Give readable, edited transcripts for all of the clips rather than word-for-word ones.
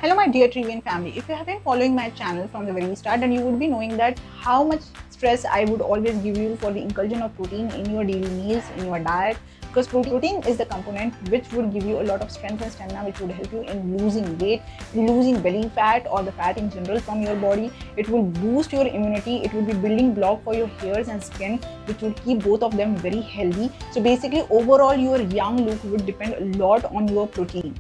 Hello my dear Trivian family. If you have been following my channel from the very start, then you would be knowing that how much stress I would always give you for the inclusion of protein in your daily meals, in your diet, because protein is the component which would give you a lot of strength and stamina, which would help you in losing weight, losing belly fat or the fat in general from your body. It will boost your immunity, it will be building block for your hairs and skin, which will keep both of them very healthy. So basically overall your young look would depend a lot on your protein.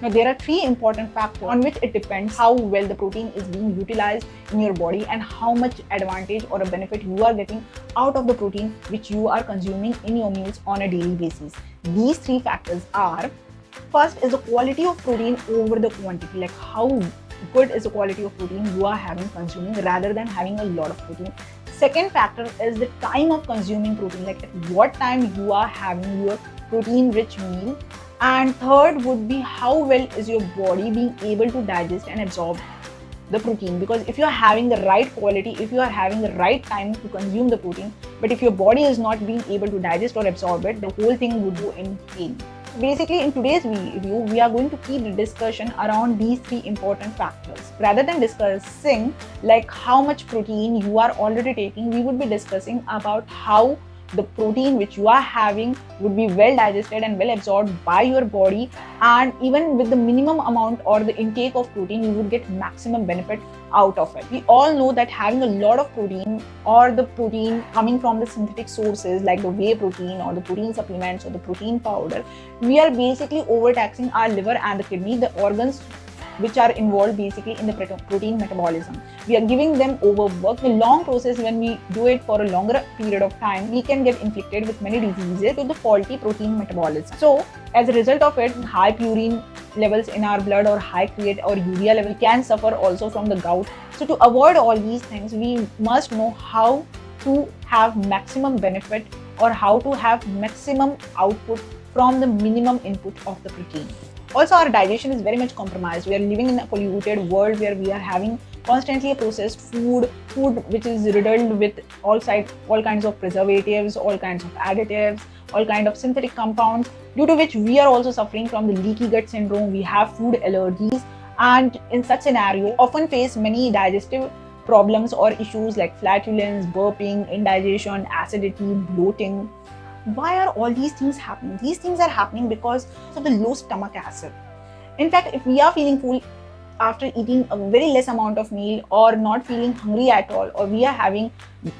Now, there are three important factors on which it depends how well the protein is being utilized in your body and how much advantage or a benefit you are getting out of the protein which you are consuming in your meals on a daily basis. These three factors are: first is the quality of protein over the quantity, like how good is the quality of protein you are having consuming rather than having a lot of protein. Second factor is the time of consuming protein, like at what time you are having your protein rich meal. And third would be how well is your body being able to digest and absorb the protein, because if you are having the right quality, if you are having the right time to consume the protein, but if your body is not being able to digest or absorb it, the whole thing would go in vain. Basically, in today's video, we are going to keep the discussion around these three important factors. Rather than discussing like how much protein you are already taking, we would be discussing about how the protein which you are having would be well digested and well absorbed by your body, and even with the minimum amount or the intake of protein you would get maximum benefit out of it. We all know that having a lot of protein or the protein coming from the synthetic sources like the whey protein or the protein supplements or the protein powder, we are basically overtaxing our liver and the kidney, the organs which are involved basically in the protein metabolism. We are giving them overwork. The long process, when we do it for a longer period of time, we can get inflicted with many diseases to the faulty protein metabolism. So as a result of it, high purine levels in our blood or high creatine or urea level can suffer also from the gout. So to avoid all these things, we must know how to have maximum benefit or how to have maximum output from the minimum input of the protein. Also, our digestion is very much compromised. We are living in a polluted world where we are having constantly processed food which is riddled with all kinds of preservatives, all kinds of additives, all kinds of synthetic compounds, due to which we are also suffering from the leaky gut syndrome. We have food allergies, and in such scenario, often face many digestive problems or issues like flatulence, burping, indigestion, acidity, bloating. Why are all these things happening? These things are happening because of the low stomach acid. In fact, if we are feeling full after eating a very less amount of meal or not feeling hungry at all, or we are having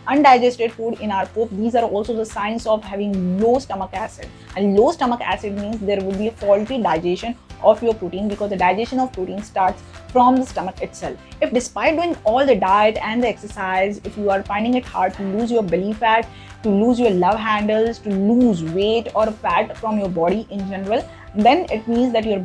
undigested food in our poop, these are also the signs of having low stomach acid. And low stomach acid means there will be a faulty digestion of your protein, because the digestion of protein starts from the stomach itself. If despite doing all the diet and the exercise, if you are finding it hard to lose your belly fat, to lose your love handles, to lose weight or fat from your body in general, then it means that your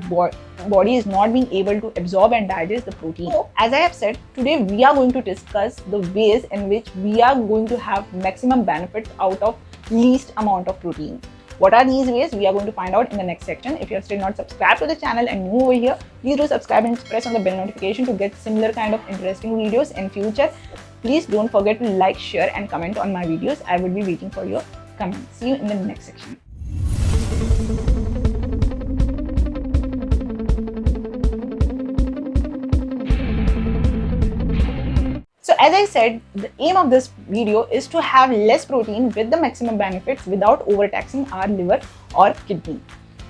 body is not being able to absorb and digest the protein. So, as I have said, today we are going to discuss the ways in which we are going to have maximum benefits out of least amount of protein. What are these ways? We are going to find out in the next section. If you are still not subscribed to the channel and new over here, please do subscribe and press on the bell notification to get similar kind of interesting videos in future. Please don't forget to like, share and comment on my videos. I will be waiting for your comments. See you in the next section. So as I said, the aim of this video is to have less protein with the maximum benefits without overtaxing our liver or kidney.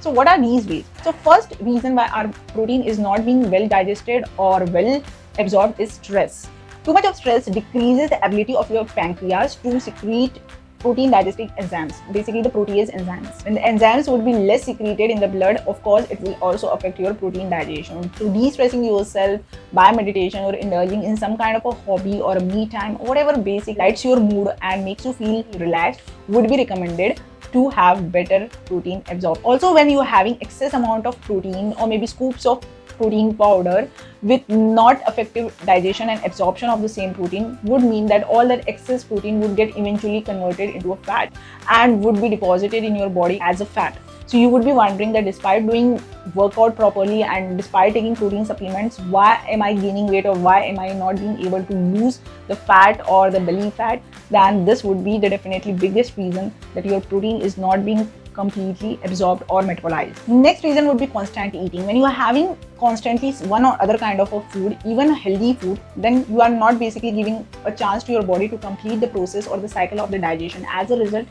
So what are these ways? So first reason why our protein is not being well digested or well absorbed is stress. Too much of stress decreases the ability of your pancreas to secrete protein digesting enzymes, basically the protease enzymes. When the enzymes would be less secreted in the blood, of course, it will also affect your protein digestion. So de-stressing yourself by meditation or indulging in some kind of a hobby or a me time, or whatever basic lights your mood and makes you feel relaxed would be recommended to have better protein absorption. Also, when you are having excess amount of protein or maybe scoops of protein powder with not effective digestion and absorption of the same protein, would mean that all that excess protein would get eventually converted into a fat and would be deposited in your body as a fat. So you would be wondering that despite doing workout properly and despite taking protein supplements, why am I gaining weight or why am I not being able to lose the fat or the belly fat? Then this would be the definitely biggest reason that your protein is not being completely absorbed or metabolized. Next reason would be constant eating. When you are having constantly one or other kind of a food, even healthy food, then you are not basically giving a chance to your body to complete the process or the cycle of the digestion. As a result,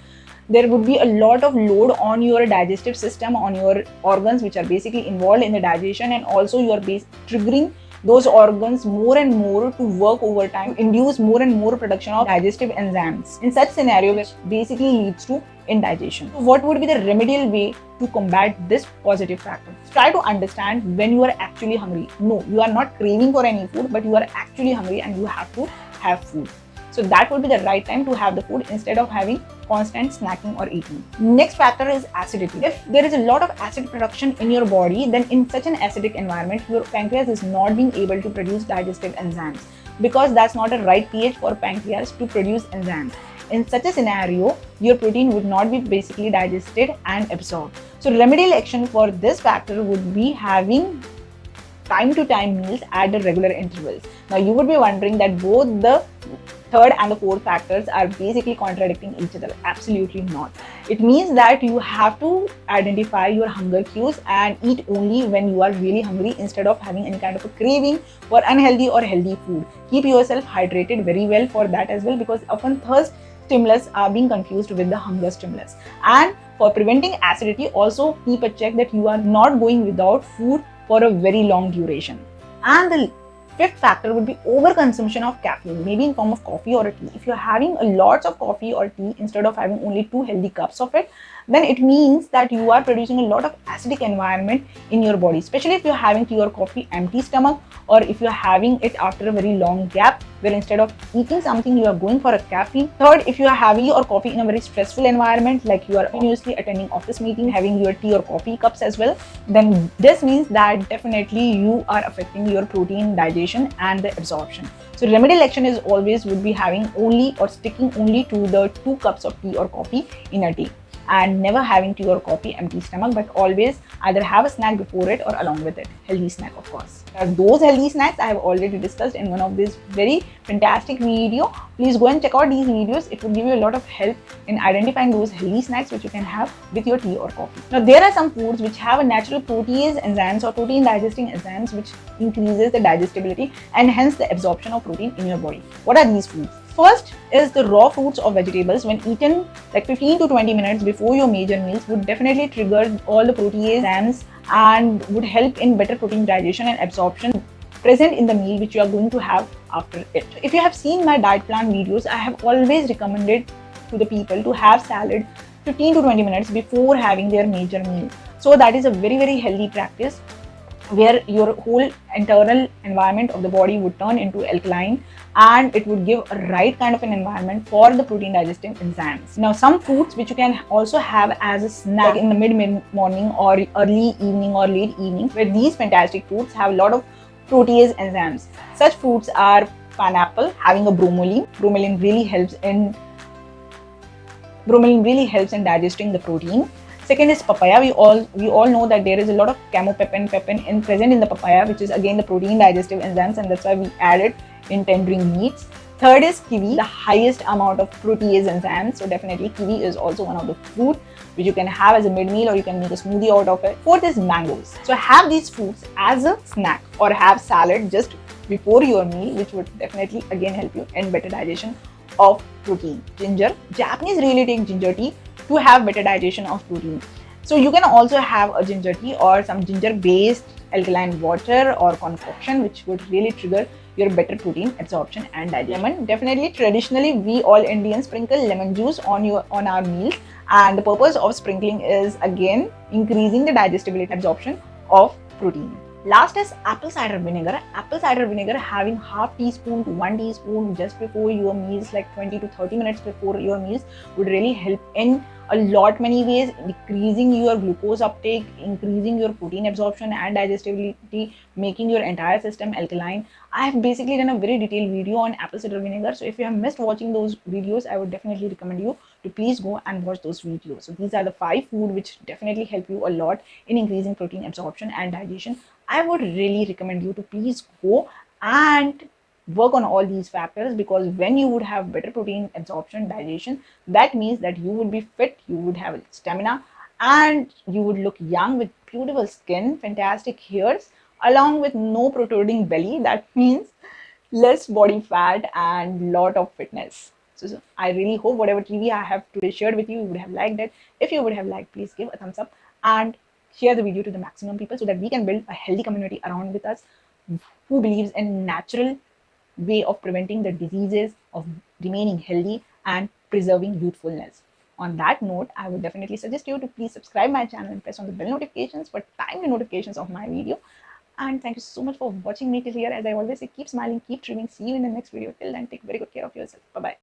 there would be a lot of load on your digestive system, on your organs which are basically involved in the digestion, and also you are triggering those organs more and more to work overtime, induce more and more production of digestive enzymes. In such scenario, which basically leads to indigestion. So what would be the remedial way to combat this positive factor? Try to understand when you are actually hungry. No, you are not craving for any food, but you are actually hungry and you have to have food. So that would be the right time to have the food instead of having constant snacking or eating. Next factor is acidity. If there is a lot of acid production in your body, then in such an acidic environment, your pancreas is not being able to produce digestive enzymes, because that's not a right pH for pancreas to produce enzymes. In such a scenario, your protein would not be basically digested and absorbed. So remedial action for this factor would be having time to time meals at the regular intervals. Now you would be wondering that both the third and the fourth factors are basically contradicting each other. Absolutely not. It means that you have to identify your hunger cues and eat only when you are really hungry, instead of having any kind of a craving for unhealthy or healthy food. Keep yourself hydrated very well for that as well, because often thirst stimulus are being confused with the hunger stimulus. And for preventing acidity, also keep a check that you are not going without food for a very long duration. And the fifth factor would be overconsumption of caffeine, maybe in form of coffee or a tea. If you're having a lots of coffee or tea instead of having only 2 healthy cups of it, then it means that you are producing a lot of acidic environment in your body, especially if you're having tea or coffee empty stomach, or if you're having it after a very long gap, where instead of eating something, you are going for a caffeine. Third, if you are having your coffee in a very stressful environment, like you are continuously attending office meeting, having your tea or coffee cups as well, then this means that definitely you are affecting your protein digestion and the absorption. So remedial action is always would be having only or sticking only to the 2 cups of tea or coffee in a day, and never having tea or coffee empty stomach, but always either have a snack before it or along with it. Healthy snack, of course. Now, those healthy snacks I have already discussed in one of these very fantastic video. Please go and check out these videos. It will give you a lot of help in identifying those healthy snacks which you can have with your tea or coffee. Now, there are some foods which have a natural protease enzymes or protein digesting enzymes which increases the digestibility and hence the absorption of protein in your body. What are these foods? First is the raw fruits or vegetables. When eaten like 15 to 20 minutes before your major meals, would definitely trigger all the protease enzymes and would help in better protein digestion and absorption present in the meal which you are going to have after it. If you have seen my diet plan videos, I have always recommended to the people to have salad 15 to 20 minutes before having their major meal. So that is a very, very healthy practice, where your whole internal environment of the body would turn into alkaline, and it would give a right kind of an environment for the protein digesting enzymes. Now, some foods which you can also have as a snack in the mid-morning or early evening or late evening, where these fantastic fruits have a lot of protease enzymes. Such fruits are pineapple, having a bromelain. Bromelain really helps in digesting the protein. Second is papaya. We all know that there is a lot of camopepin present in the papaya, which is again the protein digestive enzymes, and that's why we add it in tendering meats. Third is kiwi, the highest amount of protease enzymes. So definitely kiwi is also one of the fruit which you can have as a mid-meal, or you can make a smoothie out of it. Fourth is mangoes. So have these fruits as a snack or have salad just before your meal, which would definitely again help you in better digestion of protein. Ginger. Japanese really take ginger tea to have better digestion of protein. So you can also have a ginger tea or some ginger based alkaline water or concoction, which would really trigger your better protein absorption and digestion. Lemon. Definitely, traditionally we all Indians sprinkle lemon juice on our meals, and the purpose of sprinkling is again increasing the digestibility absorption of protein. Last is apple cider vinegar. Apple cider vinegar having half teaspoon to 1 teaspoon just before your meals, like 20 to 30 minutes before your meals, would really help in a lot many ways, decreasing your glucose uptake, increasing your protein absorption and digestibility, making your entire system alkaline. I have basically done a very detailed video on apple cider vinegar. So if you have missed watching those videos, I would definitely recommend you to please go and watch those videos. So these are the 5 food which definitely help you a lot in increasing protein absorption and digestion. I would really recommend you to please go and work on all these factors, because when you would have better protein absorption, digestion, that means that you would be fit, you would have stamina, and you would look young with beautiful skin, fantastic hairs, along with no protruding belly. That means less body fat and lot of fitness. So I really hope whatever TV I have today shared with you would have liked it. If you would have liked, please give a thumbs up and share the video to the maximum people so that we can build a healthy community around with us who believes in natural way of preventing the diseases, of remaining healthy and preserving youthfulness. On that note, I would definitely suggest you to please subscribe my channel and press on the bell notifications for timely notifications of my video. And thank you so much for watching me till here. As I always say, keep smiling, keep dreaming. See you in the next video. Till then, take very good care of yourself. Bye bye.